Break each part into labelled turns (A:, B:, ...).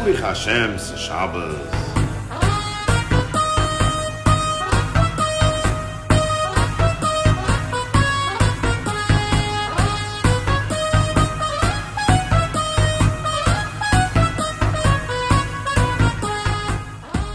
A: Baruch Hashem's Shabbos.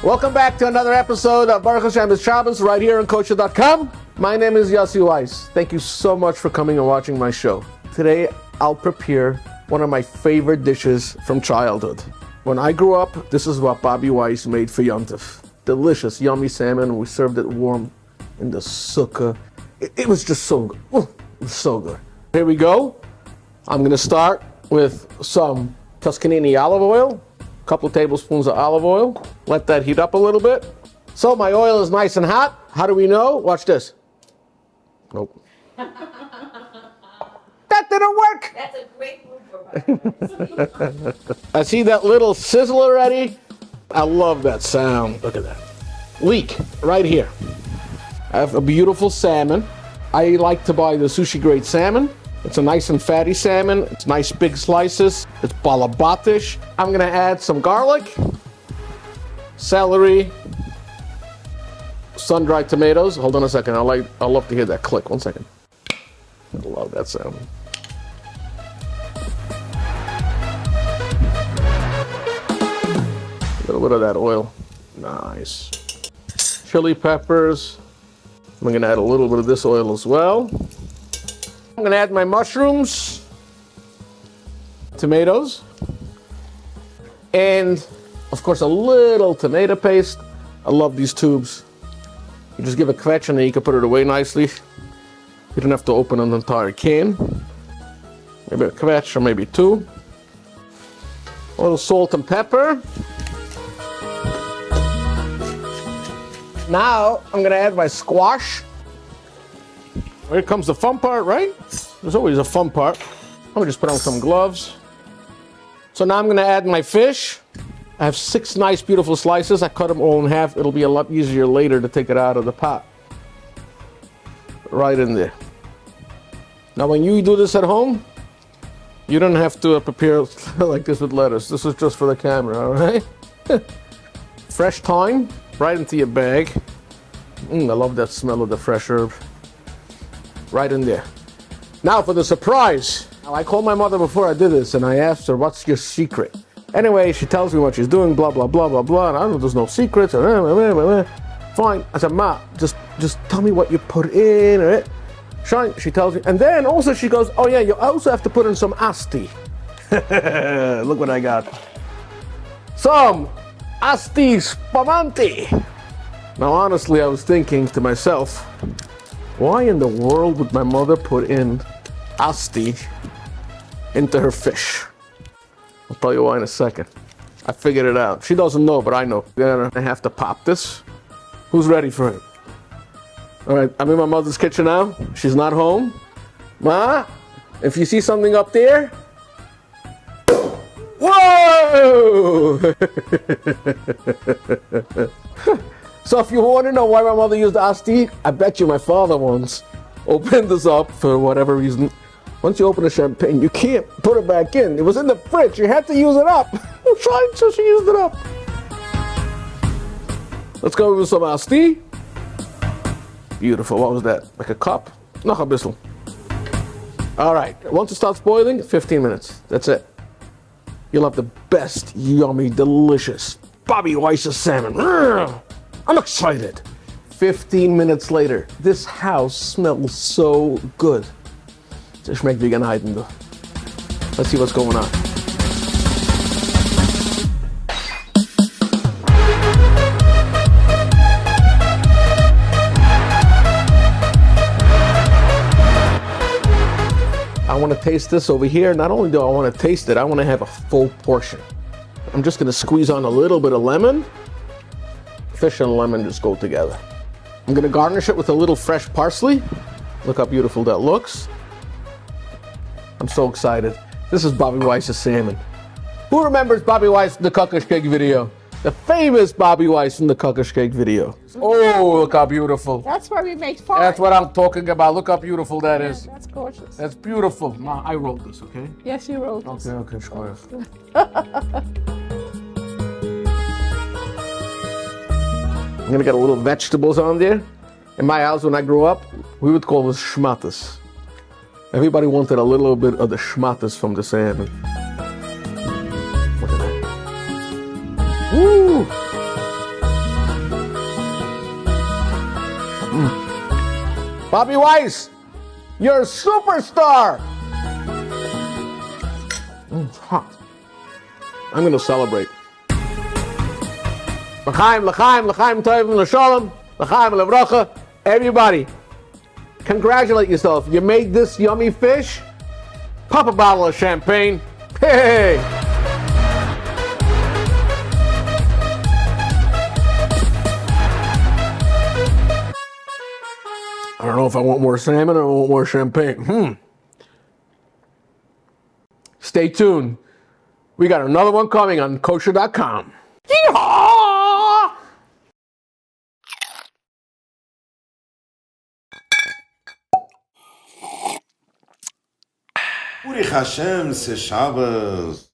B: Welcome back to another episode of Baruch Hashem's Shabbos right here on kosher.com. My name is Yussi Weisz. Thank you so much for coming and watching my show. Today, I'll prepare one of my favorite dishes from childhood. When I grew up, this is what Bobby Weisz made for Yom Tov. Delicious, yummy salmon. We served it warm in the sukkah. It was just so good. It was so good. Here we go. I'm going to start with some Tuscanini olive oil, a couple tablespoons of olive oil. Let that heat up a little bit. So my oil is nice and hot. How do we know? Watch this. Nope. That didn't work.
C: That's a great move for
B: I see that little sizzle already. I love that sound. Look at that. Leek right here. I have a beautiful salmon. I like to buy the sushi grade salmon. It's a nice and fatty salmon. It's nice big slices. It's balabatish. I'm gonna add some garlic, celery, sun-dried tomatoes. Hold on a second. I'll love to hear that click. 1 second. I love that sound. A little bit of that oil. Nice. Chili peppers. I'm going to add a little bit of this oil as well. I'm going to add my mushrooms, tomatoes, and of course a little tomato paste. I love these tubes. You just give a quetch and then you can put it away nicely. You don't have to open an entire can. Maybe a quetch or maybe two. A little salt and pepper. Now I'm gonna add my squash. Here comes the fun part, right? There's always a fun part. I'm gonna just put on some gloves. So now I'm gonna add my fish. I have 6 nice, beautiful slices. I cut them all in half. It'll be a lot easier later to take it out of the pot. Right in there. Now, when you do this at home, you don't have to prepare like this with lettuce. This is just for the camera, all right? Fresh thyme, right into your bag. I love that smell of the fresh herb. Right in there. Now for the surprise. Now, I called my mother before I did this, and I asked her, what's your secret? Anyway, she tells me what she's doing, blah, blah, blah, blah, blah. And I don't know, there's no secrets. Fine. I said, Ma, just tell me what you put in. Right? Shine, she tells me. And then also she goes, oh yeah, you also have to put in some asti. Look what I got. Some asti spumante. Now, honestly, I was thinking to myself, why in the world would my mother put in asti into her fish? I'll tell you why in a second. I figured it out. She doesn't know, but I know. Then I have to pop this. Who's ready for it? All right, I'm in my mother's kitchen now. She's not home. Ma, if you see something up there, whoa! So if you want to know why my mother used asti, I bet you my father once opened this up for whatever reason. Once you open a champagne, you can't put it back in. It was in the fridge. You had to use it up. So she used it up. Let's go with some asti. Beautiful. What was that? Like a cup? Noch a bissl. All right. Once it starts boiling, 15 minutes. That's it. You'll have the best, yummy, delicious Bobby Weisz salmon. I'm excited. 15 minutes later, this house smells so good. Es schmeckt wie Genheiten. Let's see what's going on. I want to taste this over here. Not only do I want to taste it, I want to have a full portion. I'm just going to squeeze on a little bit of lemon. Fish and lemon just go together. I'm going to garnish it with a little fresh parsley. Look how beautiful that looks. I'm so excited. This is Bobby Weisz's salmon. Who remembers Bobby Weisz from the Kukish Cake video? The famous Bobby Weisz from the Kukish Cake video. Oh, look how beautiful.
C: That's why we make fun.
B: That's what I'm talking about. Look how beautiful that is.
C: That's gorgeous.
B: That's beautiful. Ma, I wrote this, okay?
C: Yes, you wrote this.
B: Okay, sure. I'm gonna get a little vegetables on there. In my house, when I grew up, we would call this schmattes. Everybody wanted a little bit of the schmattes from the salmon. Look at that. Woo! Bobby Weisz, you're a superstar! It's hot. I'm gonna celebrate. L'chaim, l'chaim, l'chaim tovim, l'shalom, l'chaim, l'vracha. Everybody, congratulate yourself. You made this yummy fish. Pop a bottle of champagne. Hey! I don't know if I want more salmon or I want more champagne. Stay tuned. We got another one coming on kosher.com. Yeehaw!
A: Uri Hashem, c'est Shabbos.